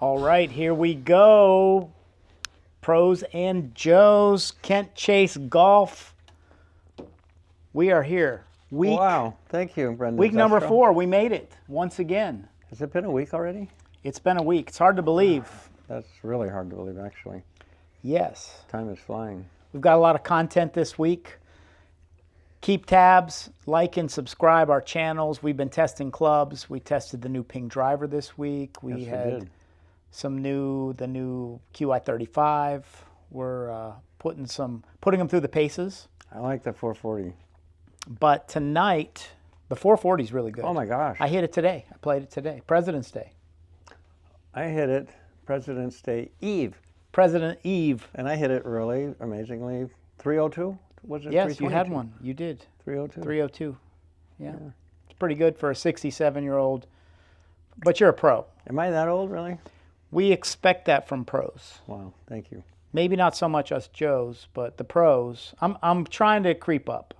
All right, here we go. Pros and Joes, Kent Chase Golf. We are here. Wow, thank you, Brendan. Week number 4, we made it once again. Has it been a week already? It's been a week. It's hard to believe. That's really hard to believe, actually. Yes. Time is flying. We've got a lot of content this week. Keep tabs, like and subscribe our channels. We've been testing clubs. We tested the new Ping driver this week. We had the new Q-i35. We're putting them through the paces. I like the 440. But tonight, the 440 is really good. Oh my gosh. I hit it today. I played it today. President's Day. I hit it President's Day Eve. President Eve. And I hit it early, amazingly. 302? Was it? Yes, you had one. You did. 302. 302. Yeah. It's pretty good for a 67-year-old. But you're a pro. Am I that old, really? We expect that from pros. Wow, thank you. Maybe not so much us Joes, but the pros. I'm trying to creep up.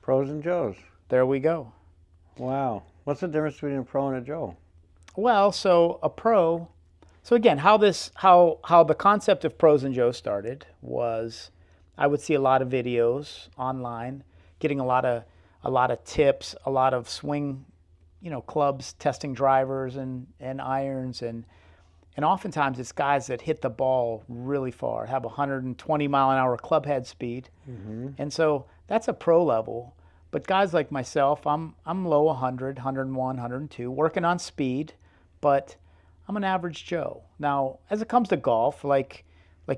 Pros and Joes. There we go. Wow. What's the difference between a pro and a Joe? Well, so a pro. So again, how the concept of pros and Joes started was, I would see a lot of videos online, getting a lot of tips, a lot of swing, clubs, testing drivers and irons, and oftentimes it's guys that hit the ball really far, have 120 mile an hour club head speed, and so that's a pro level. But guys like myself, I'm low 100, 101, 102, working on speed, but I'm an average Joe. Now, as it comes to golf, like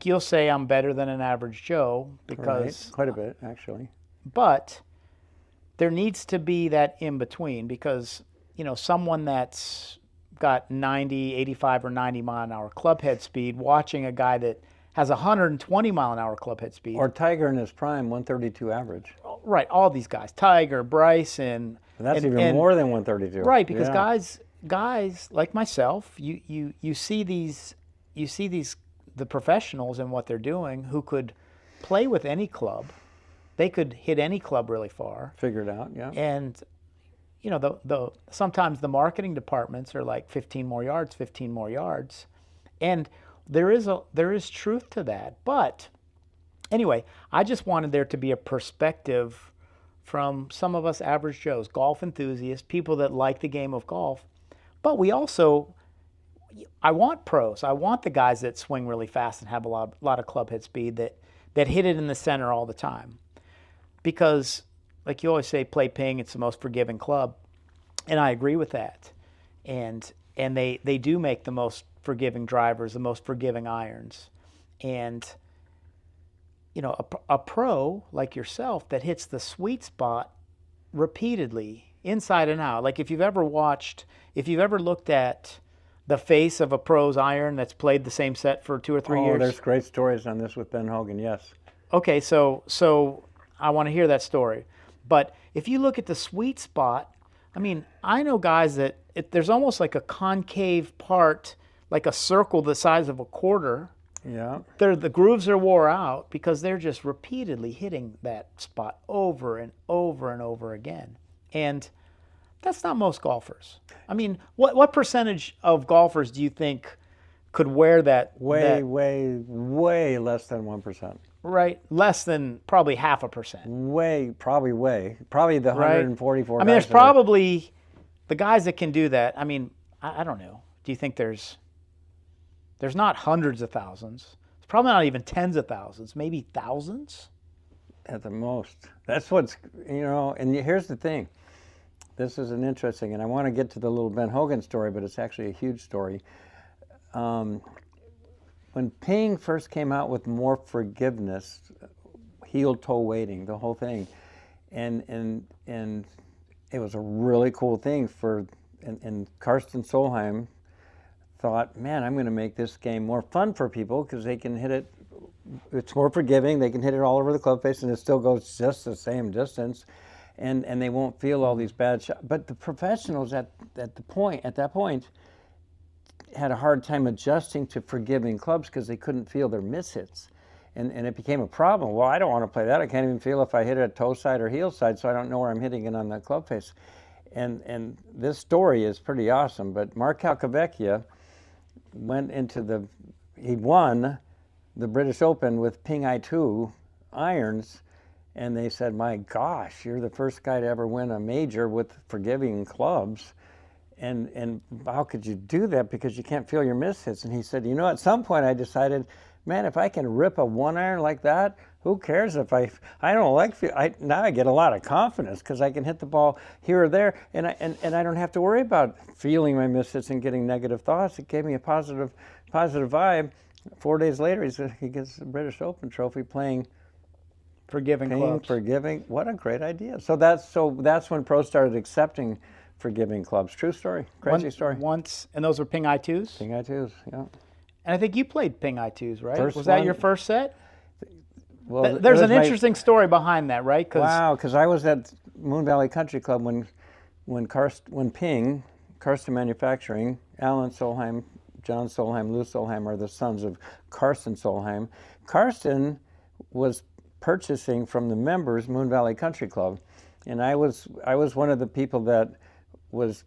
you'll say I'm better than an average Joe because... Right. Quite a bit, actually. But there needs to be that in between because, someone that's got 90, 85, or 90 mile an hour club head speed, watching a guy that has 120 mile an hour club head speed. Or Tiger in his prime, 132 average. Right, all these guys. Tiger, Bryce, and that's even more than 132. Right, because guys like myself, you see the professionals and what they're doing who could play with any club. They could hit any club really far. Figure it out, yeah. And sometimes the marketing departments are like 15 more yards. And there is truth to that. But anyway, I just wanted there to be a perspective from some of us average Joes, golf enthusiasts, people that like the game of golf. But I want pros. I want the guys that swing really fast and have a lot of club head speed that hit it in the center all the time. Because, like you always say, play Ping, it's the most forgiving club. And I agree with that. And they do make the most forgiving drivers, the most forgiving irons. And, a pro like yourself that hits the sweet spot repeatedly, inside and out. Like if you've ever looked at the face of a pro's iron that's played the same set for 2 or 3 years. Oh, there's great stories on this with Ben Hogan, yes. Okay, so I want to hear that story. But if you look at the sweet spot, I know guys that there's almost like a concave part, like a circle the size of a quarter. Yeah. The grooves are wore out because they're just repeatedly hitting that spot over and over and over again. And that's not most golfers. What percentage of golfers do you think could wear that? Way less than 1%. Right, less than probably 0.5%. Probably the 144 guys. There's probably the guys that can do that. I don't know. Do you think there's not hundreds of thousands? It's probably not even tens of thousands, maybe thousands? At the most. That's what's, and here's the thing. This is an interesting, and I want to get to the little Ben Hogan story, but it's actually a huge story. When Ping first came out with more forgiveness, heel-toe weighting, the whole thing, and it was a really cool thing and Karsten Solheim thought, man, I'm going to make this game more fun for people because they can hit it. It's more forgiving. They can hit it all over the club face, and it still goes just the same distance, and they won't feel all these bad shots. But the professionals at that point had a hard time adjusting to forgiving clubs because they couldn't feel their mishits, and it became a problem. Well, I don't want to play that. I can't even feel if I hit it at toe side or heel side, so I don't know where I'm hitting it on the club face. And this story is pretty awesome. But Mark Calcavecchia he won the British Open with Ping Eye2 irons, and they said, "My gosh, you're the first guy to ever win a major with forgiving clubs, and how could you do that because you can't feel your miss hits?" And he said, "You know, at some point I decided, man, if I can rip a 1-iron like that, who cares if I don't like now I get a lot of confidence because I can hit the ball here or there, and I don't have to worry about feeling my miss hits and getting negative thoughts." It gave me a positive vibe. 4 days later, he gets the British Open trophy playing Forgiving clubs. Forgiving. What a great idea. So that's when pros started accepting forgiving clubs. True story. Crazy story. And those were Ping Eye2s? Ping Eye2s, yeah. And I think you played Ping Eye2s, right? First was that one. your first set? Well, There's an interesting story behind that, right? Wow, because I was at Moon Valley Country Club when Ping, Karsten Manufacturing, Alan Solheim, John Solheim, Lou Solheim are the sons of Karsten Solheim. Karsten was purchasing from the members Moon Valley Country Club, and I was one of the people that was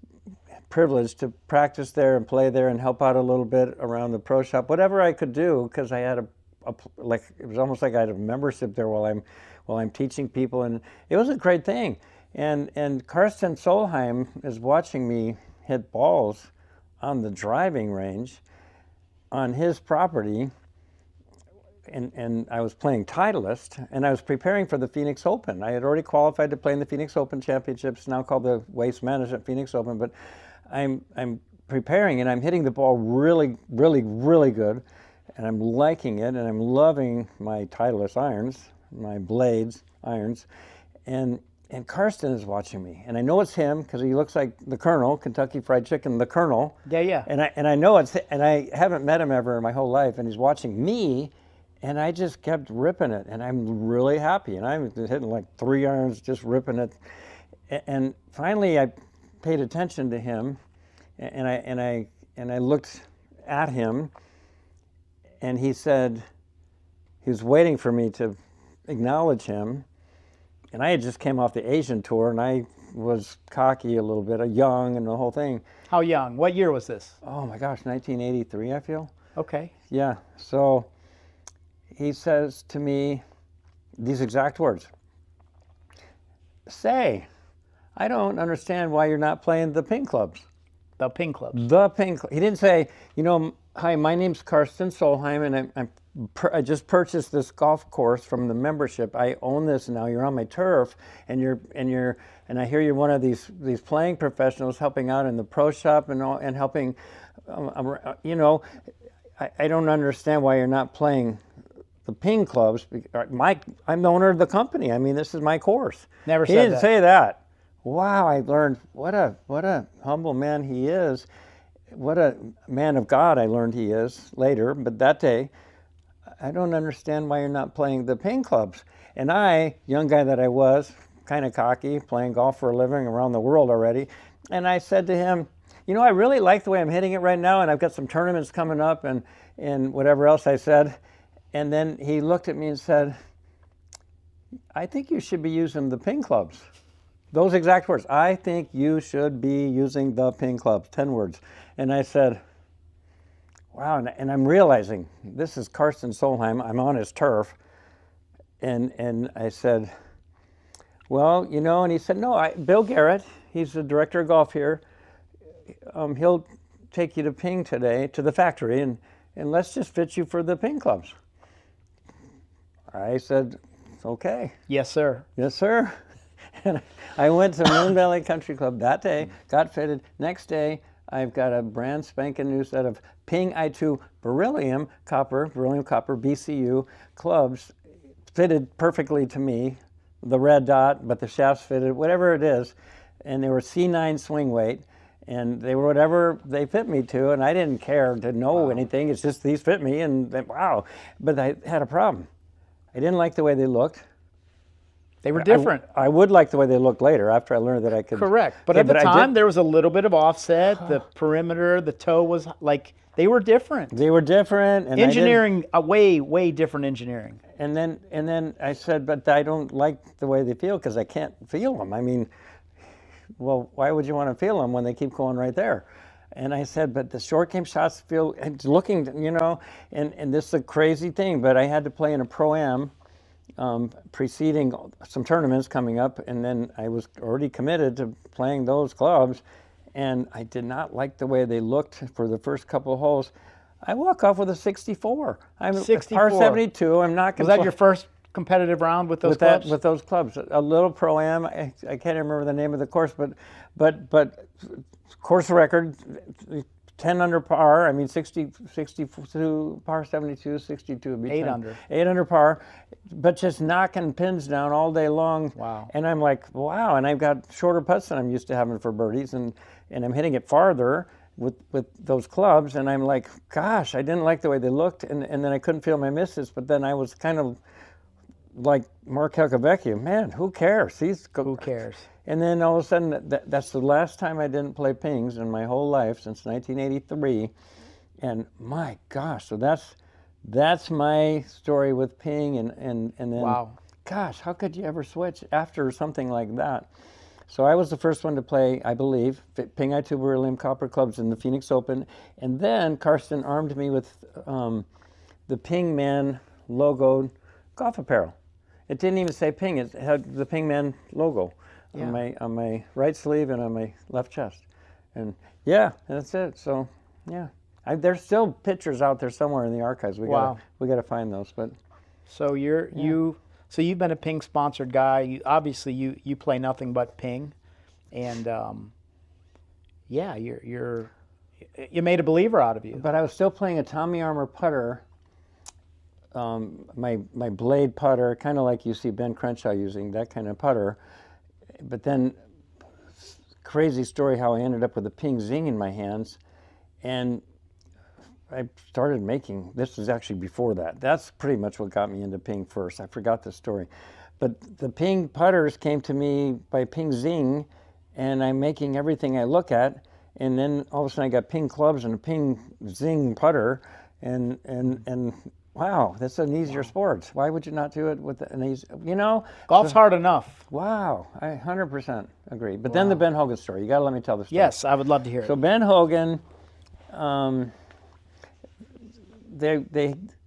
privileged to practice there and play there and help out a little bit around the pro shop, whatever I could do, because I had it was almost like I had a membership there while I'm teaching people, and it was a great thing. And Karsten Solheim is watching me hit balls on the driving range on his property, and I was playing Titleist, and I was preparing for the Phoenix Open. I had already qualified to play in the Phoenix Open Championships, now called the Waste Management Phoenix Open, but I'm preparing, and I'm hitting the ball really, really, really good, and I'm liking it, and I'm loving my Titleist irons, my blades irons, and Karsten is watching me, and I know it's him because he looks like the Colonel, Kentucky Fried Chicken, the Colonel. Yeah. And I know and I haven't met him ever in my whole life, and he's watching me, and I just kept ripping it, and I'm really happy, and I'm hitting like 3 irons, just ripping it, and finally I paid attention to him, and I looked at him, and he said he was waiting for me to acknowledge him. And I had just came off the Asian tour, and I was cocky a little bit, young and the whole thing. How young? What year was this? Oh my gosh, 1983, I feel. Okay. Yeah, so he says to me these exact words. "Say, I don't understand why you're not playing the Ping clubs." The Ping clubs. The Ping club. He didn't say, "Hi, my name's Karsten Solheim, and I just purchased this golf course from the membership. I own this now. You're on my turf, and I hear you're one of these playing professionals helping out in the pro shop and helping. I don't understand why you're not playing the Ping clubs. I'm the owner of the company. I mean, this is my course." Never said that. He didn't that. say that. Wow, I learned what a humble man he is. What a man of God I learned he is later, but that day, "I don't understand why you're not playing the Ping clubs." And I, young guy that I was, kind of cocky, playing golf for a living around the world already, and I said to him, "I really like the way I'm hitting it right now, and I've got some tournaments coming up and whatever else I said." And then he looked at me and said, "I think you should be using the Ping clubs." Those exact words. "I think you should be using the Ping clubs." 10 words. And I said, wow, and I'm realizing this is Karsten Solheim. I'm on his turf. And I said, "Well, and he said, "No, Bill Garrett, he's the director of golf here. He'll take you to Ping today, to the factory, and let's just fit you for the Ping clubs." I said, "Okay." Yes, sir. Yes, sir. And I went to Moon Valley Country Club that day, got fitted. Next day, I've got a brand spanking new set of Ping Eye2 beryllium copper BCU clubs fitted perfectly to me, the red dot, but the shafts fitted, whatever it is. And they were C9 swing weight, and they were whatever they fit me to, and I didn't care to know anything. It's just these fit me, and wow. But I had a problem. I didn't like the way they looked. They were different. I would like the way they looked later after I learned that I could. Correct. But at the time, there was a little bit of offset. The perimeter, the toe was like, they were different. They were different. And engineering, way different engineering. And then I said, but I don't like the way they feel because I can't feel them. I mean, well, why would you want to feel them when they keep going right there? And I said, but the short game shots feel, and looking, you know, and this is a crazy thing, but I had to play in a Pro-Am preceding some tournaments coming up, and then I was already committed to playing those clubs, and I did not like the way they looked for the first couple of holes. I walk off with a 64. I'm 64. par 72. I'm not going Was that your first competitive round with those clubs? with those clubs. A little Pro-Am. I can't remember the name of the course, but course record, 10 under par. I mean, 62 par 72, 62 would be 8 10. under. 8 under par, but just knocking pins down all day long. Wow. And I'm like, wow. And I've got shorter putts than I'm used to having for birdies, and I'm hitting it farther with those clubs. And I'm like, gosh, I didn't like the way they looked, and then I couldn't feel my misses. But then I was kind of like Mark Helkavecchia, man, who cares? Who cares? And then all of a sudden, that's the last time I didn't play pings in my whole life since 1983. And my gosh, so that's my story with ping. And then, wow, gosh, how could you ever switch after something like that? So I was the first one to play, I believe, Ping Eye2s beryllium copper clubs in the Phoenix Open. And then Karsten armed me with the Ping Man logoed golf apparel. It didn't even say Ping, it had the Ping Man logo. Yeah. On my right sleeve and on my left chest, and yeah, that's it. So yeah, there's still pictures out there somewhere in the archives. We gotta find those. But so you've been a Ping sponsored guy. You obviously you play nothing but Ping, and yeah, you made a believer out of you. But I was still playing a Tommy Armour putter. My blade putter, kind of like you see Ben Crenshaw using, that kind of putter. But then, crazy story how I ended up with a Ping Zing in my hands, and I started making, this was actually before that. That's pretty much what got me into Ping first. I forgot the story. But the Ping putters came to me by Ping Zing, and I'm making everything I look at, and then all of a sudden I got Ping clubs and a Ping Zing putter, and wow, that's an easier sport. Why would you not do it with an easy, you know? Golf's hard enough. Wow, I 100% agree. But then the Ben Hogan story. You got to let me tell the story. Yes, I would love to hear it. So Ben Hogan,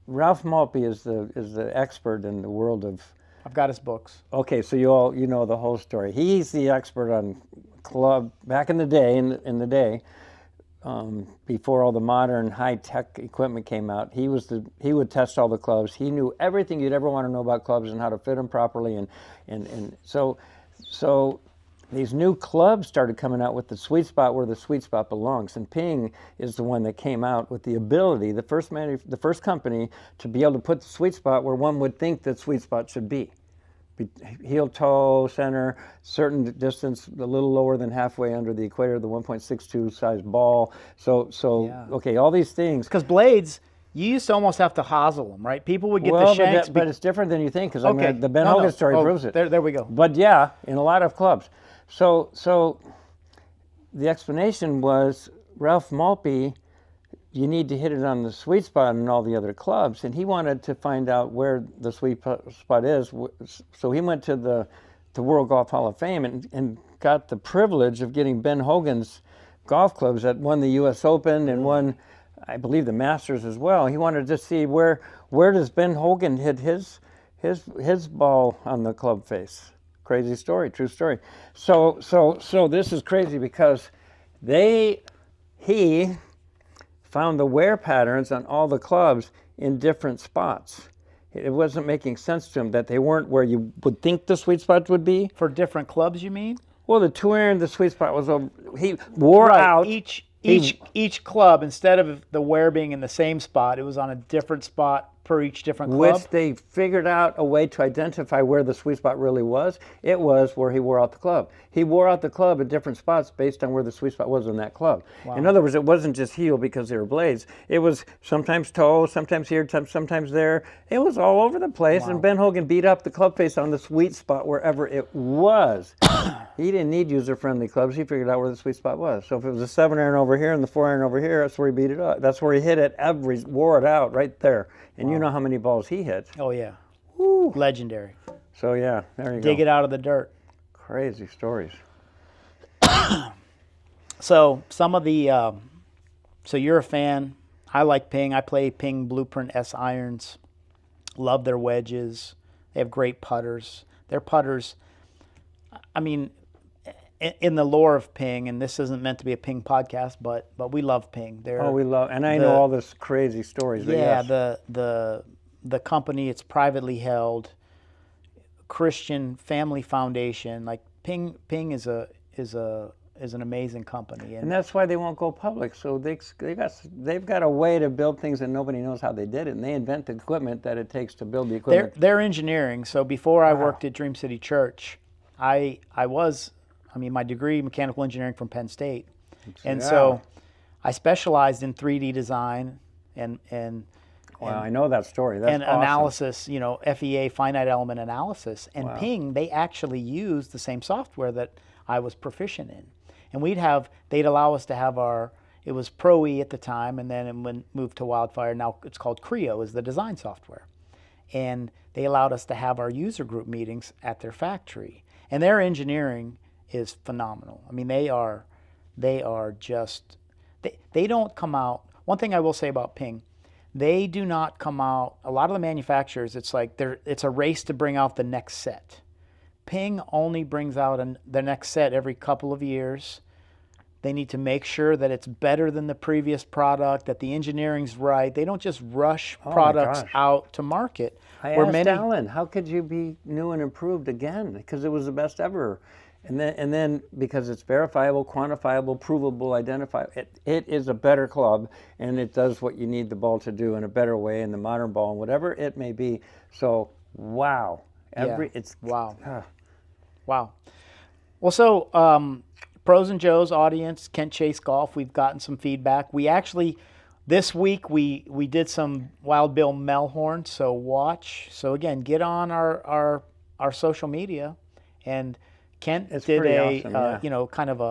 Ralph Maltby is the expert in the world of. I've got his books. Okay, so you know the whole story. He's the expert on club back in the day. Before all the modern high-tech equipment came out, he would test all the clubs. He knew everything you'd ever want to know about clubs and how to fit them properly, and so these new clubs started coming out with the sweet spot where the sweet spot belongs. And Ping is the one that came out with the ability, the first company to be able to put the sweet spot where one would think that sweet spot should be. Heel, toe, center, certain distance, a little lower than halfway under the equator, the 1.62 size ball. So yeah. Okay, all these things. Because blades, you used to almost have to hosel them, right? People would get the shanks. But it's different than you think, because I mean, the Ben Hogan story proves it. There we go. But yeah, in a lot of clubs. So the explanation was Ralph Maltby, you need to hit it on the sweet spot in all the other clubs, and he wanted to find out where the sweet spot is. So he went to the World Golf Hall of Fame and got the privilege of getting Ben Hogan's golf clubs that won the U.S. Open and won, I believe, the Masters as well. He wanted to see where does Ben Hogan hit his ball on the club face. Crazy story, true story. So this is crazy because he found the wear patterns on all the clubs in different spots. It wasn't making sense to him that they weren't where you would think the sweet spot would be. For different clubs, you mean? Well, the tour and the sweet spot was over. He wore out. Each club, instead of the wear being in the same spot, it was on a different spot per each different club. Which they figured out a way to identify where the sweet spot really was. It was where he wore out the club. He wore out the club at different spots based on where the sweet spot was in that club. Wow. In other words, it wasn't just heel because they were blades. It was sometimes toe, sometimes here, sometimes there. It was all over the place. Wow. And Ben Hogan beat up the club face on the sweet spot wherever it was. He didn't need user-friendly clubs. He figured out where the sweet spot was. So if it was a 7-iron over here and the 4-iron over here, that's where he beat it up. That's where he hit it. Wore it out right there. And you know how many balls he hit. Oh, yeah. Woo. Legendary. So, yeah, there you go. Dig it out of the dirt. Crazy stories. So some of the So you're a fan. I like Ping. I play Ping Blueprint S irons. Love their wedges. They have great putters. Their putters, I mean, in the lore of Ping, and this isn't meant to be a Ping podcast, but we love Ping. We love, and I know all this crazy stories. But yeah, yes. the company, it's privately held, Christian family foundation. Like Ping is an amazing company, And that's why they won't go public. So they've got a way to build things that nobody knows how they did it, and they invent the equipment that it takes to build the equipment. They're engineering. So before I worked at Dream City Church, my degree mechanical engineering from Penn State, and so I specialized in 3D design and I know that story. That's and awesome. analysis, FEA, finite element analysis. And Ping, they actually used the same software that I was proficient in. And they'd allow us to have it was Pro E at the time, and then it moved to Wildfire. Now it's called Creo, is the design software. And they allowed us to have our user group meetings at their factory. And their engineering is phenomenal. I mean, they are just, they don't come out. One thing I will say about Ping, they do not come out, a lot of the manufacturers, it's like it's a race to bring out the next set. Ping only brings out the next set every couple of years. They need to make sure that it's better than the previous product, that the engineering's right. They don't just rush products out to market. I asked Alan, how could you be new and improved again? Because it was the best ever. And then because it's verifiable, quantifiable, provable, identifiable, it is a better club, and it does what you need the ball to do in a better way, in the modern ball, and whatever it may be. So, wow. Wow. Well, so Pros and Joe's audience, Kent Chase Golf, we've gotten some feedback. We actually, this week, we did some Wild Bill Melhorn, so watch. So again, get on our social media, and Kent did awesome, kind of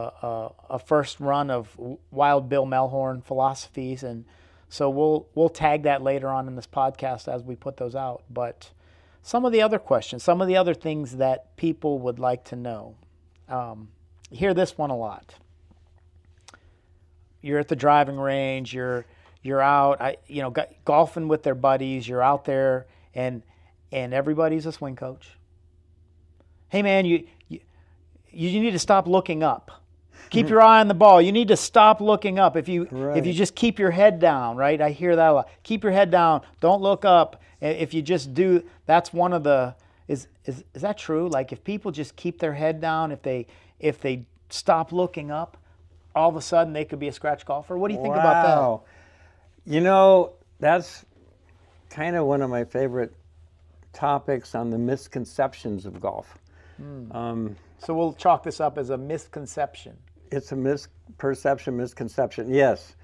a first run of Wild Bill Melhorn philosophies, and so we'll tag that later on in this podcast as we put those out. But some of the other questions, some of the other things that people would like to know. You hear this one a lot. You're at the driving range. You're out. Golfing with their buddies. You're out there, and everybody's a swing coach. Hey man, you need to stop looking up. Keep your eye on the ball. You need to stop looking up. If you just keep your head down, right? I hear that a lot. Keep your head down. Don't look up. If you just do, that's one of the. Is that true? Like if people just keep their head down, if they stop looking up, all of a sudden they could be a scratch golfer. What do you think about that? That's kind of one of my favorite topics on the misconceptions of golf. So we'll chalk this up as a misconception. It's a misconception, yes.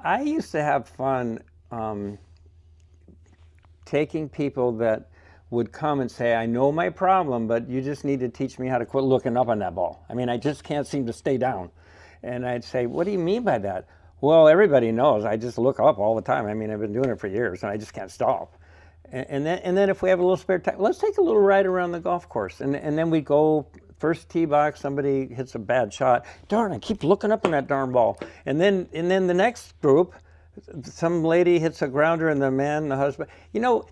I used to have fun taking people that would come and say, I know my problem, but you just need to teach me how to quit looking up on that ball. I mean, I just can't seem to stay down. And I'd say, what do you mean by that? Well, everybody knows I just look up all the time. I mean, I've been doing it for years, and I just can't stop. And then if we have a little spare time, let's take a little ride around the golf course. And then we go, first tee box, somebody hits a bad shot. Darn, I keep looking up on that darn ball. And then the next group, some lady hits a grounder, and the husband,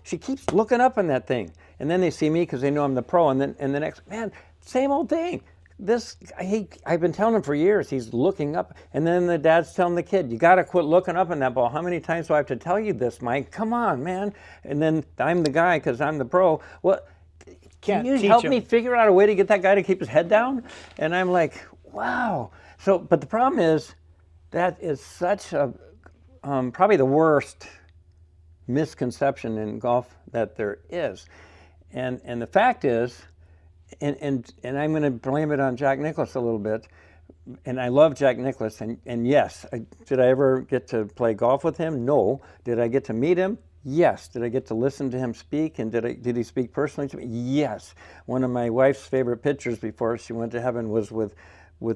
she keeps looking up on that thing. And then they see me because they know I'm the pro. And the next, man, same old thing. I've been telling him for years, he's looking up. And then the dad's telling the kid, you got to quit looking up on that ball. How many times do I have to tell you this, Mike? Come on, man. And then I'm the guy because I'm the pro. Well, can you help me figure out a way to get that guy to keep his head down? And I'm like, wow. So, but the problem is, that is such a, probably the worst misconception in golf that there is. And the fact is, and I'm going to blame it on Jack Nicklaus a little bit, and I love Jack Nicklaus, and yes, did I ever get to play golf with him? No. Did I get to meet him? Yes. Did I get to listen to him speak, and did he speak personally to me? Yes. One of my wife's favorite pictures before she went to heaven was with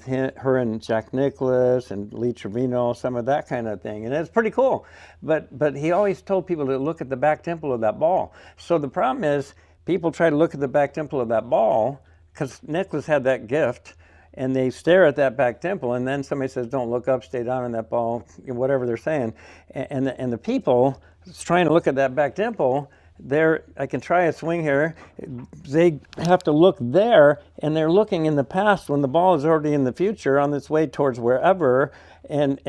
her and Jack Nicklaus and Lee Trevino, some of that kind of thing, and it's pretty cool. But he always told people to look at the back dimple of that ball. So the problem is, people try to look at the back dimple of that ball because Nicklaus had that gift, and they stare at that back dimple, and then somebody says, "Don't look up, stay down on that ball," whatever they're saying, and the people trying to look at that back dimple, I can try a swing here. They have to look there, and they're looking in the past when the ball is already in the future on its way towards wherever, and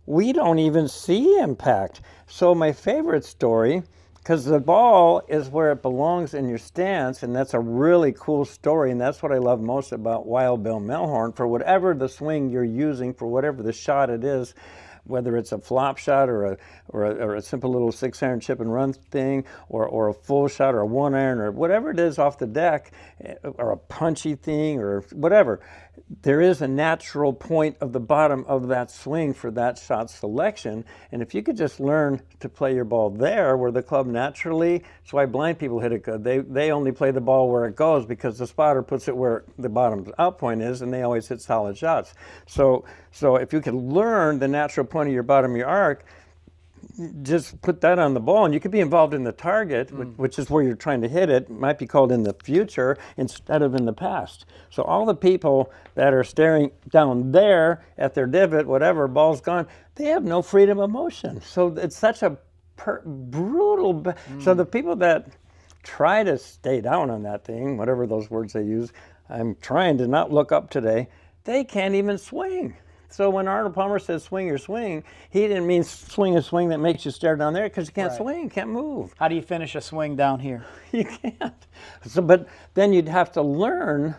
we don't even see impact. So my favorite story, because the ball is where it belongs in your stance, and that's a really cool story, and that's what I love most about Wild Bill Melhorn. For whatever the swing you're using, for whatever the shot it is, whether it's a flop shot or a simple little 6-iron chip and run thing, or a full shot or a 1-iron or whatever it is off the deck, or a punchy thing or whatever, there is a natural point of the bottom of that swing for that shot selection. And if you could just learn to play your ball there where the club naturally, that's why blind people hit it good. They only play the ball where it goes because the spotter puts it where the bottom out point is, and they always hit solid shots. So if you can learn the natural point of your bottom of your arc, just put that on the ball, and you could be involved in the target, which is where you're trying to hit it. It might be called in the future instead of in the past. So all the people that are staring down there at their divot, whatever, ball's gone, they have no freedom of motion. So it's such a brutal. So the people that try to stay down on that thing, whatever those words they use, I'm trying to not look up today, they can't even swing. So when Arnold Palmer says swing your swing, he didn't mean swing a swing that makes you stare down there, because you can't swing, can't move. How do you finish a swing down here? You can't. So, but then you'd have to learn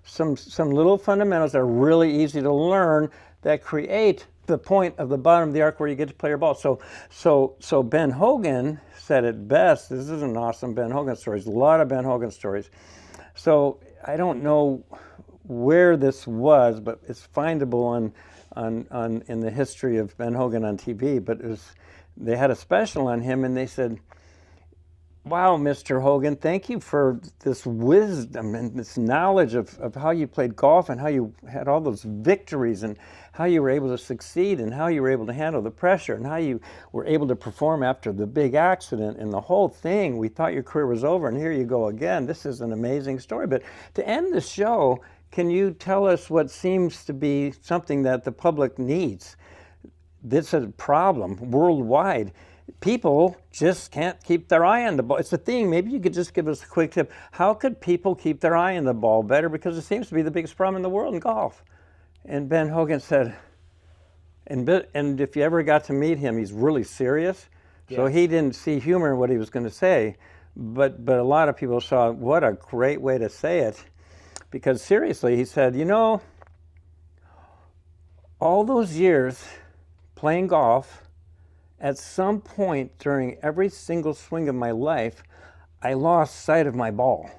some little fundamentals that are really easy to learn that create the point of the bottom of the arc where you get to play your ball. So Ben Hogan said it best. This is an awesome Ben Hogan story. There's a lot of Ben Hogan stories. So I don't know where this was, but it's findable in the history of Ben Hogan on TV. But they had a special on him, and they said, "Wow, Mr. Hogan, thank you for this wisdom and this knowledge of how you played golf and how you had all those victories and how you were able to succeed and how you were able to handle the pressure and how you were able to perform after the big accident and the whole thing. We thought your career was over, and here you go again. This is an amazing story." But to end the show, can you tell us what seems to be something that the public needs? This is a problem worldwide. People just can't keep their eye on the ball. It's a thing. Maybe you could just give us a quick tip. How could people keep their eye on the ball better? Because it seems to be the biggest problem in the world in golf. And Ben Hogan said, and if you ever got to meet him, he's really serious. Yes. So he didn't see humor in what he was going to say. But a lot of people saw what a great way to say it. Because seriously, he said, you know, all those years playing golf, at some point during every single swing of my life, I lost sight of my ball.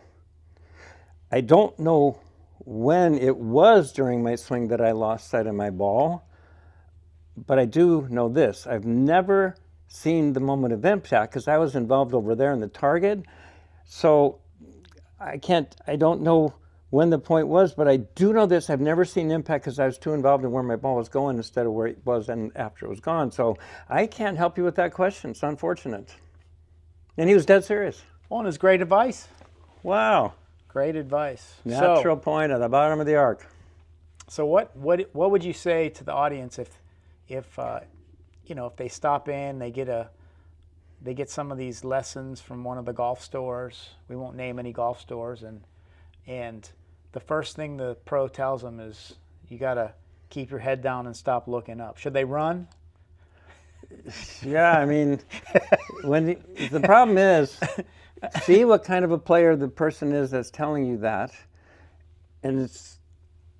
I don't know when it was during my swing that I lost sight of my ball, but I do know this. I've never seen the moment of impact because I was involved over there in the target. So I don't know when the point was, but I do know this. I've never seen impact because I was too involved in where my ball was going instead of where it was and after it was gone. So I can't help you with that question. It's unfortunate. And he was dead serious. Well, and it's great advice. Wow. Great advice. Natural point at the bottom of the arc. So what would you say to the audience if they stop in, they get some of these lessons from one of the golf stores? We won't name any golf stores, and the first thing the pro tells them is you got to keep your head down and stop looking up. Should they run? Yeah, I mean, the problem is, see what kind of a player the person is that's telling you that, and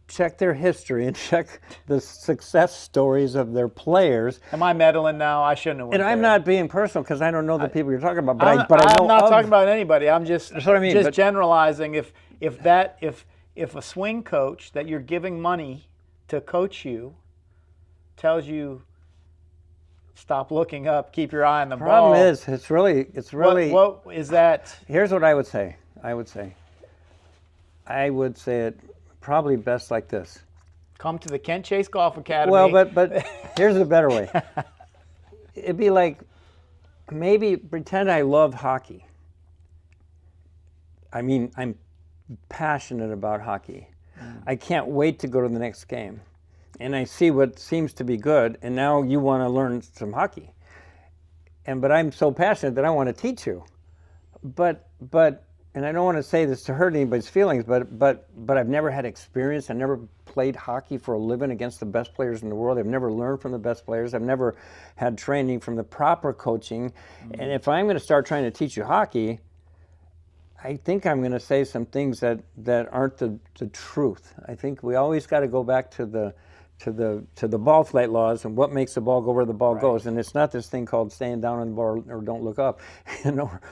check their history and check the success stories of their players. Am I meddling now? I shouldn't have went And I'm not being personal because I don't know the people you're talking about. But I'm not talking about anybody. I'm just that's what I mean, just generalizing. If a swing coach that you're giving money to coach you tells you stop looking up, keep your eye on the ball. Problem is, it's really. What is that? Here's what I would say. I would say it probably best like this. Come to the Kent Chase Golf Academy. Well, but here's a better way. It'd be like, maybe pretend I love hockey. I mean, I'm passionate about hockey. I can't wait to go to the next game. And I see what seems to be good, and now you want to learn some hockey. But I'm so passionate that I want to teach you. But and I don't want to say this to hurt anybody's feelings, but I've never had experience. I never played hockey for a living against the best players in the world. I've never learned from the best players. I've never had training from the proper coaching. And if I'm going to start trying to teach you hockey, I think I'm going to say some things that aren't the truth. I think we always got to go back to the ball flight laws and what makes the ball go where the ball goes. And it's not this thing called staying down on the ball or don't look up,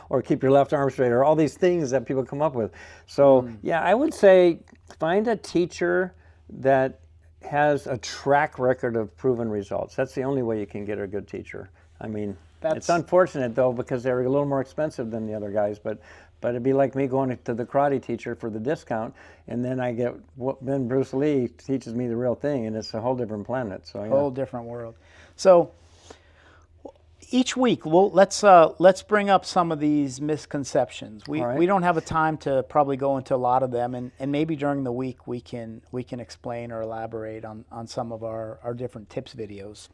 or keep your left arm straight, or all these things that people come up with. So yeah, I would say find a teacher that has a track record of proven results. That's the only way you can get a good teacher. I mean, it's unfortunate though, because they're a little more expensive than the other guys, but it'd be like me going to the karate teacher for the discount, and then then Bruce Lee teaches me the real thing, and it's a whole different planet. So yeah. Whole different world. So each week, let's bring up some of these misconceptions. We don't have a time to probably go into a lot of them, and maybe during the week we can explain or elaborate on some of our different tips videos,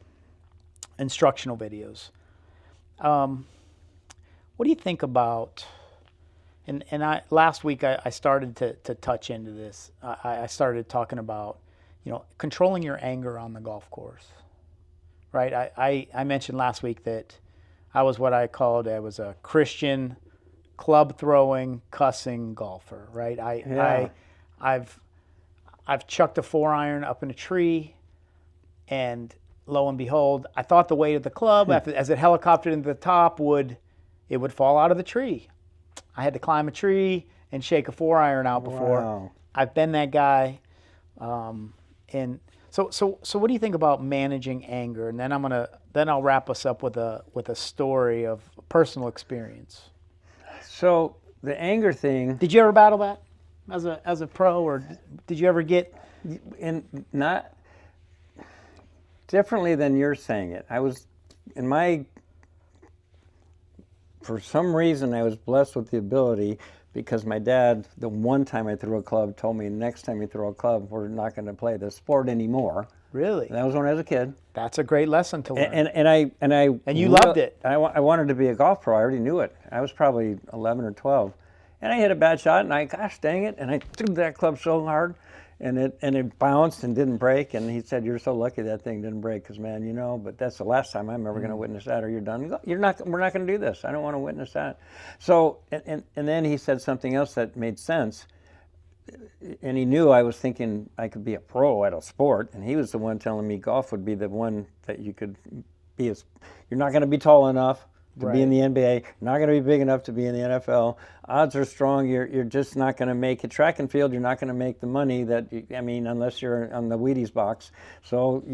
instructional videos. What do you think about? And last week I started to touch into this. I started talking about, controlling your anger on the golf course, right? I mentioned last week that I was what I called, I was a Christian club throwing, cussing golfer, right? I've chucked a 4-iron up in a tree, and lo and behold, I thought the weight of the club, as it helicoptered into the top, it would fall out of the tree. I had to climb a tree and shake a 4-iron out before. Wow. I've been that guy. And so what do you think about managing anger? And then I'll wrap us up with a story of personal experience. So the anger thing. Did you ever battle that as a pro, or did you ever get? Not differently than you're saying it. I was for some reason, I was blessed with the ability, because my dad, the one time I threw a club, told me next time you throw a club, we're not going to play this sport anymore. Really? And that was when I was a kid. That's a great lesson to learn. And you loved it. I wanted to be a golf pro. I already knew it. I was probably 11 or 12. And I hit a bad shot, and gosh dang it, and I threw that club so hard, and it bounced and didn't break. And he said, "You're so lucky that thing didn't break, because man, but that's the last time I'm ever going to witness that, or you're done. We're not going to do this. I don't want to witness that." So, and then he said something else that made sense. And he knew I was thinking I could be a pro at a sport, and he was the one telling me golf would be the one that you could be. You're not going to be tall enough to be in the NBA, not going to be big enough to be in the NFL. Odds are strong. You're just not going to make it. Track and field, you're not going to make the money unless you're on the Wheaties box. So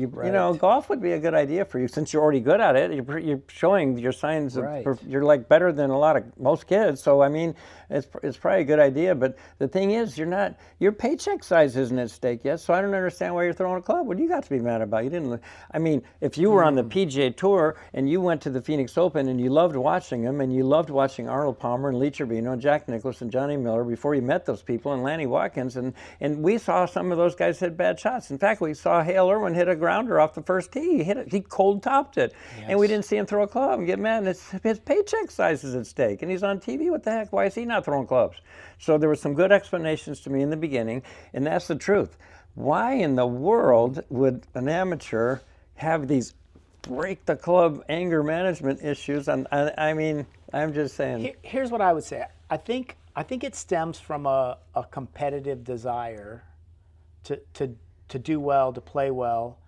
golf would be a good idea for you, since you're already good at it. You're showing your signs of you're like better than most kids. So I mean, it's probably a good idea. But the thing is, your paycheck size isn't at stake yet. So I don't understand why you're throwing a club. What do you got to be mad about? You didn't. I mean, if you were on the PGA Tour and you went to the Phoenix Open and you loved watching them, and you loved watching Arnold Palmer and Lee Trevino, Jack Nicklaus and Johnny Miller before you met those people, and Lanny Watkins, and we saw some of those guys hit bad shots. In fact, we saw Hale Irwin hit a grounder off the first tee. He cold topped it, and we didn't see him throw a club and get mad. And his paycheck size is at stake, and he's on TV. What the heck? Why is he not throwing clubs? So there were some good explanations to me in the beginning, and that's the truth. Why in the world would an amateur have these break the club anger management issues? I mean, I'm just saying. Here's what I would say. I think it stems from a competitive desire to do well, to play well.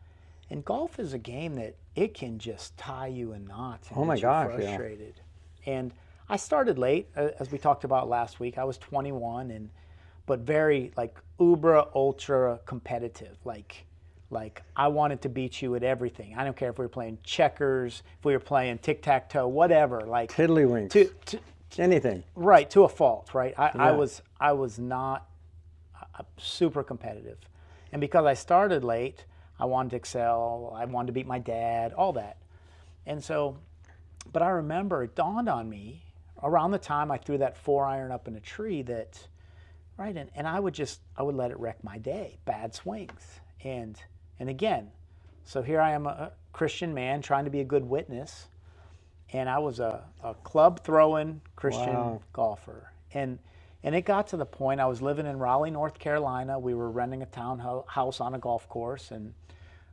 And golf is a game that it can just tie you in knots and get you frustrated. Yeah. And I started late, as we talked about last week. I was 21, but very uber ultra competitive. Like I wanted to beat you at everything. I don't care if we were playing checkers, if we were playing tic-tac-toe, whatever. Tiddlywinks. Anything. Right, to a fault, right? I was not super competitive. And because I started late, I wanted to excel, I wanted to beat my dad, all that. And so, but I remember it dawned on me around the time I threw that 4-iron up in a tree that right? And I would let it wreck my day, bad swings. And again, so here I am, a Christian man trying to be a good witness, and I was a club throwing Christian Wow. golfer. And it got to the point, I was living in Raleigh, North Carolina. We were renting a townhouse on a golf course, and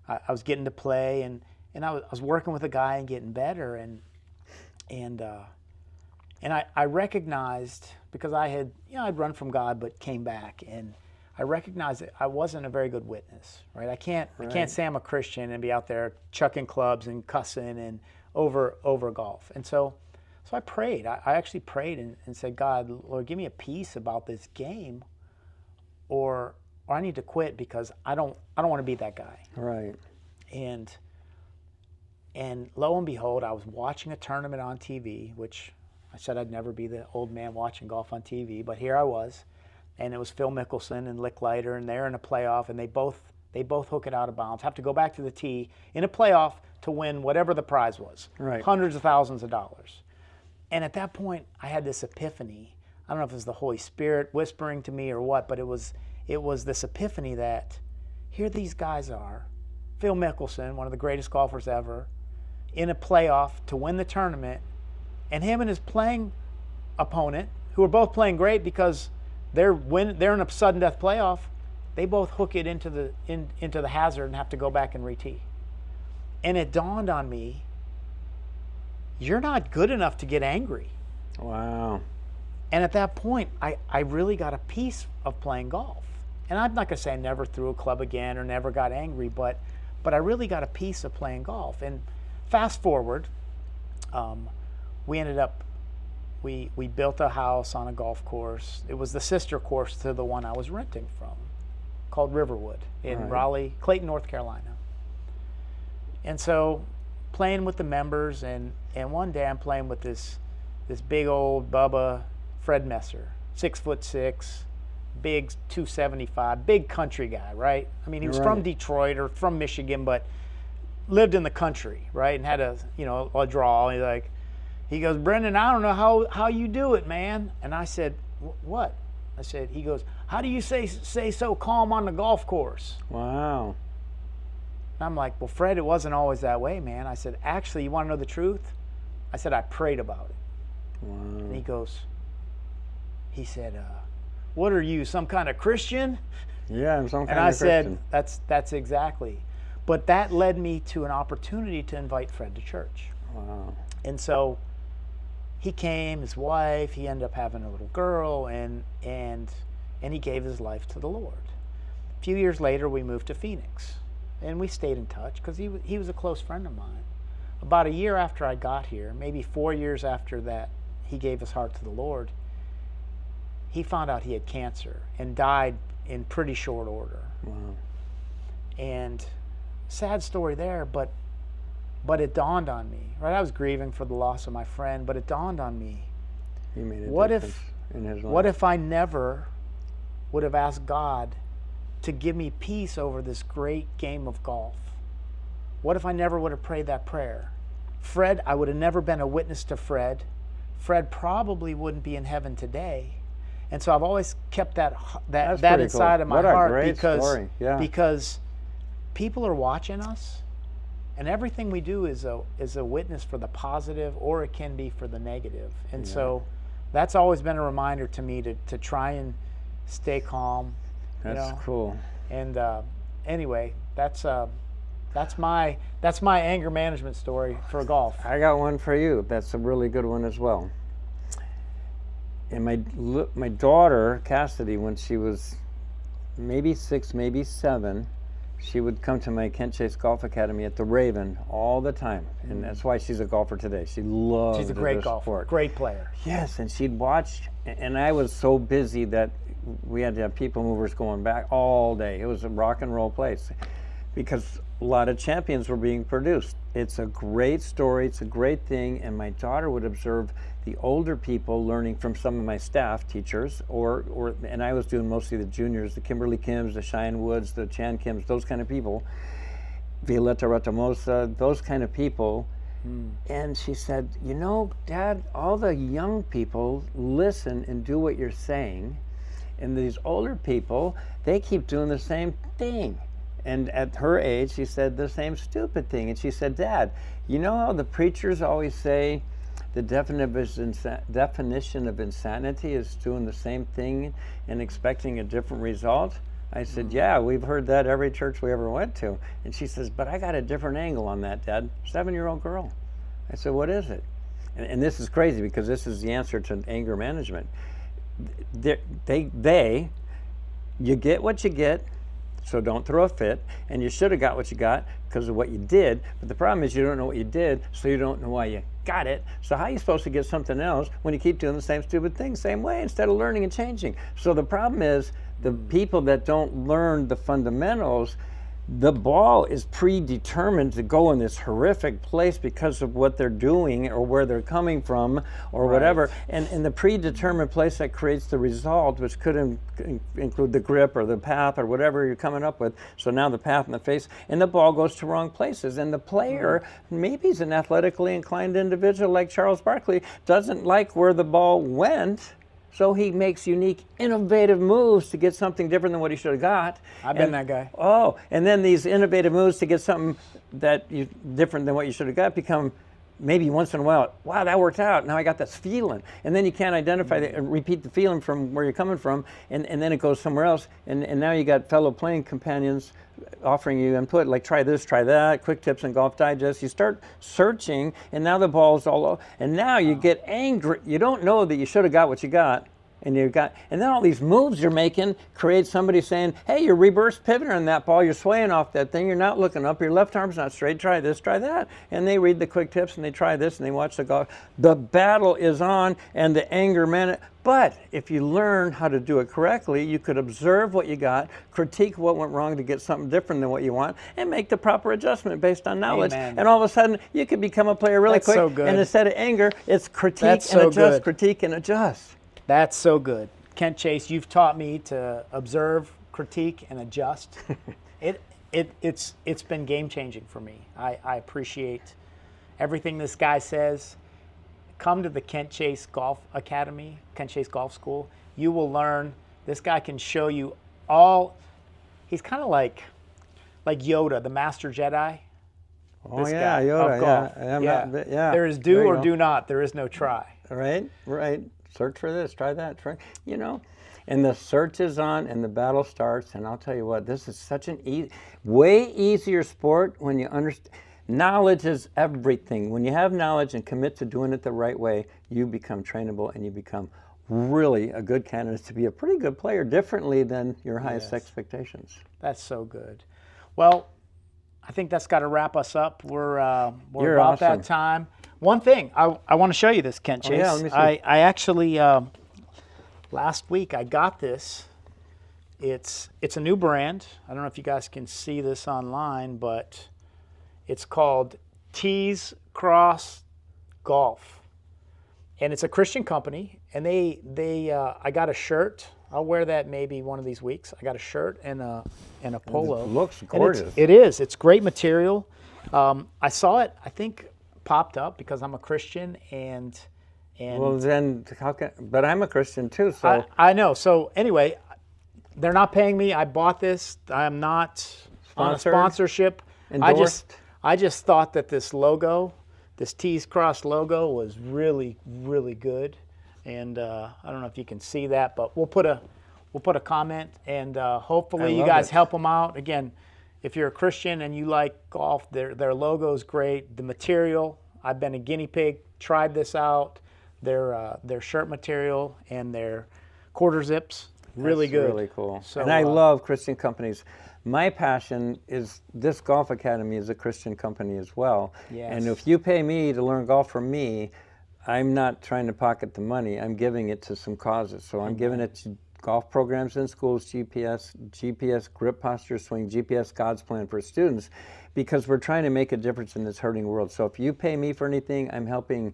I was getting to play, and I was working with a guy and getting better, and I recognized, because I'd run from God but came back, and I recognized that I wasn't a very good witness, right? I can't say I'm a Christian and be out there chucking clubs and cussing and over golf. And so I prayed. I actually prayed and said, God, Lord, give me a peace about this game, or I need to quit, because I don't want to be that guy. Right. And lo and behold, I was watching a tournament on TV, which I said I'd never be the old man watching golf on TV, but here I was, and it was Phil Mickelson and Licklider, and they're in a playoff, and they both hook it out of bounds, have to go back to the tee in a playoff to win whatever the prize was, Right. hundreds of thousands of dollars. And at that point, I had this epiphany. I don't know if it was the Holy Spirit whispering to me or what, but it was this epiphany that here these guys are, Phil Mickelson, one of the greatest golfers ever, in a playoff to win the tournament, and him and his playing opponent, who are both playing great because they're in a sudden death playoff, they both hook it into the hazard and have to go back and re-tee. And it dawned on me, you're not good enough to get angry. Wow. And at that point, I really got a piece of playing golf. And I'm not going to say I never threw a club again or never got angry, but I really got a piece of playing golf. And fast forward, we ended up, we built a house on a golf course. It was the sister course to the one I was renting from, called Riverwood in Right. Raleigh, Clayton, North Carolina. And so playing with the members, and one day I'm playing with this big old Bubba Fred Messer, 6'6", big 275, big country guy, right? I mean, he was from Right. Detroit or from Michigan, but lived in the country, right? And had a draw. He goes, Brendan, I don't know how you do it, man. And I said, what? I said, he goes, how do you say so calm on the golf course? Wow. And I'm like, well, Fred, it wasn't always that way, man. I said, actually, you want to know the truth? I said, I prayed about it. Wow. And he said, what are you, some kind of Christian? Yeah, I'm some kind And of I Christian. said, that's exactly. But that led me to an opportunity to invite Fred to church. Wow. And so he came, his wife, he ended up having a little girl, and he gave his life to the Lord. A few years later, we moved to Phoenix, and we stayed in touch because he was a close friend of mine. About a year after I got here, maybe 4 years after that, he gave his heart to the Lord. He found out he had cancer and died in pretty short order. Wow. And sad story there, but it dawned on me, right? I was grieving for the loss of my friend, but it dawned on me, He made a what difference in his life. what if I never would have asked God to give me peace over this great game of golf? What if I never would have prayed that prayer? Fred, I would have never been a witness to Fred. Fred probably wouldn't be in heaven today. And so I've always kept that That's pretty inside cool. of my What a heart, great story. Yeah. because people are watching us, and everything we do is a witness for the positive, or it can be for the negative. And so that's always been a reminder to me to try and stay calm. That's cool. And anyway, that's my anger management story for golf. I got one for you. That's a really good one as well. And my daughter, Cassidy, when she was maybe 6, maybe 7, she would come to my Kent Chase Golf Academy at the Raven all the time. And that's why she's a golfer today. She loves She's a great the golfer, sport. great player. Yes, and she'd watch, and I was so busy that we had to have people movers going back all day. It was a rock and roll place because a lot of champions were being produced. It's a great story, it's a great thing, and my daughter would observe the older people learning from some of my staff teachers, and I was doing mostly the juniors, the Kimberly Kims, the Cheyenne Woods, the Chan Kims, those kind of people, Violetta Ratamosa, those kind of people. And she said, you know, Dad, all the young people listen and do what you're saying, And these older people, they keep doing the same thing. And at her age, she said the same stupid thing. And she said, Dad, you know how the preachers always say the definition of insanity is doing the same thing and expecting a different result? I said, yeah, we've heard that every church we ever went to. And she says, but I got a different angle on that, Dad. 7-year-old girl. I said, what is it? And this is crazy because this is the answer to anger management. You get what you get, so don't throw a fit, and you should have got what you got because of what you did, but the problem is you don't know what you did, so you don't know why you got it. So how are you supposed to get something else when you keep doing the same stupid thing, same way, instead of learning and changing? So the problem is the people that don't learn the fundamentals, the ball is predetermined to go in this horrific place because of what they're doing or where they're coming from or whatever. And the predetermined place that creates the result, which could include the grip or the path or whatever you're coming up with. So now the path and the face, and the ball goes to wrong places. And the player, maybe he's an athletically inclined individual like Charles Barkley, doesn't like where the ball went. So he makes unique, innovative moves to get something different than what he should have got. I've been that guy. Oh, and then these innovative moves to get something different than what you should have got become maybe once in a while, wow, that worked out. Now I got this feeling. And then you can't identify and repeat the feeling from where you're coming from, and then it goes somewhere else. And now you got fellow playing companions offering you input, like try this, try that, quick tips and Golf Digest. You start searching, and now the ball's all over. And now you get angry. You don't know that you should have got what you got. And then all these moves you're making create somebody saying, hey, you're reverse pivoting on that ball, you're swaying off that thing, you're not looking up, your left arm's not straight, try this, try that. And they read the quick tips and they try this and they watch the golf. The battle is on and the anger but if you learn how to do it correctly, you could observe what you got, critique what went wrong to get something different than what you want, and make the proper adjustment based on knowledge. Amen. And all of a sudden, you could become a player really quick. So good. And instead of anger, it's critique That's and so adjust, good. critique and adjust. That's so good. Kent Chase, you've taught me to observe, critique, and adjust. It's been game-changing for me. I appreciate everything this guy says. Come to the Kent Chase Golf Academy, Kent Chase Golf School. You will learn. This guy can show you all. He's kind of like Yoda, the Master Jedi. Oh, This yeah, guy Yoda, of golf. yeah. There is There do you or go. do not. There is no try. Right. Search for this, try that, and the search is on and the battle starts. And I'll tell you what, this is such an way easier sport when you understand. Knowledge is everything. When you have knowledge and commit to doing it the right way, you become trainable and you become really a good candidate to be a pretty good player, differently than your highest expectations. That's so good. Well, I think that's got to wrap us up. We're You're about awesome. that time. One thing, I want to show you this, Kent Chase. yeah, let me see. I actually, last week I got this. It's a new brand. I don't know if you guys can see this online, but it's called Tees Cross Golf. And it's a Christian company. And I got a shirt. I'll wear that maybe one of these weeks. I got a shirt and a polo. It looks And gorgeous. it is. It's great material. I saw it, I think, popped up because I'm a Christian and Well, then, but I'm a Christian too, so. I know. So anyway, they're not paying me. I bought this. I am not on a Sponsored? Sponsorship. Endorsed? I just thought that this logo, this Tees Cross logo, was really, really good. And I don't know if you can see that, but we'll put a comment, and hopefully you guys help them out. Again, if you're a Christian and you like golf, their logo is great. The material, I've been a guinea pig, tried this out. Their shirt material and their quarter zips, really That's good. Really cool. So, and I love Christian companies. My passion is this golf academy is a Christian company as well. Yes. And if you pay me to learn golf from me, I'm not trying to pocket the money. I'm giving it to some causes. So I'm giving it to golf programs in schools, GPS grip posture swing, GPS God's plan for students, because we're trying to make a difference in this hurting world. So if you pay me for anything, I'm helping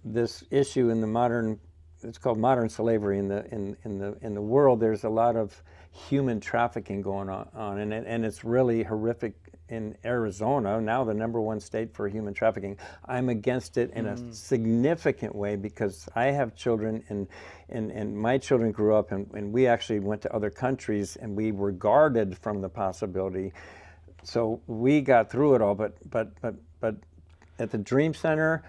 this issue in the modern, it's called modern slavery in the world. There's a lot of human trafficking going on, and it's really horrific in Arizona, now the #1 state for human trafficking. I'm against it in a significant way because I have children, and my children grew up, and we actually went to other countries, and we were guarded from the possibility. So we got through it all, but at the Dream Center,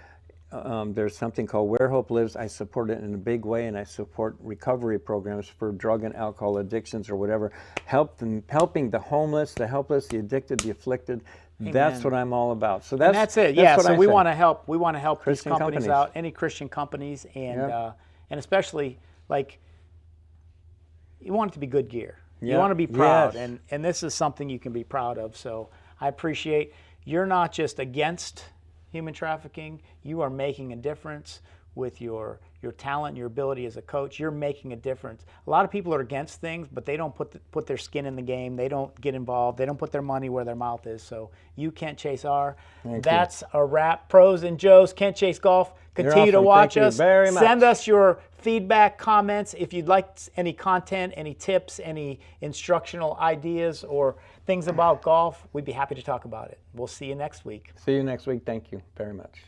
there's something called Where Hope Lives. I support it in a big way, and I support recovery programs for drug and alcohol addictions or whatever, helping the homeless, the helpless, the addicted, the afflicted. Amen. That's what I'm all about. So that's it. Yeah. what So I we say. want to help. We want to help these Christian companies companies. out, any Christian companies, and especially like you want it to be good gear. You Yeah. want to be proud, Yes. and this is something you can be proud of. So I appreciate you're not just against human trafficking. You are making a difference with your talent, your ability as a coach. You're making a difference. A lot of people are against things, but they don't put their skin in the game. They don't get involved. They don't put their money where their mouth is. So you can't chase our. That's a wrap. Pros and Joes. Can't Chase Golf. Continue to awesome. watch Thank you us. very much. Send us your feedback, comments. If you'd like any content, any tips, any instructional ideas, or things about golf, we'd be happy to talk about it. We'll see you next week. See you next week. Thank you very much.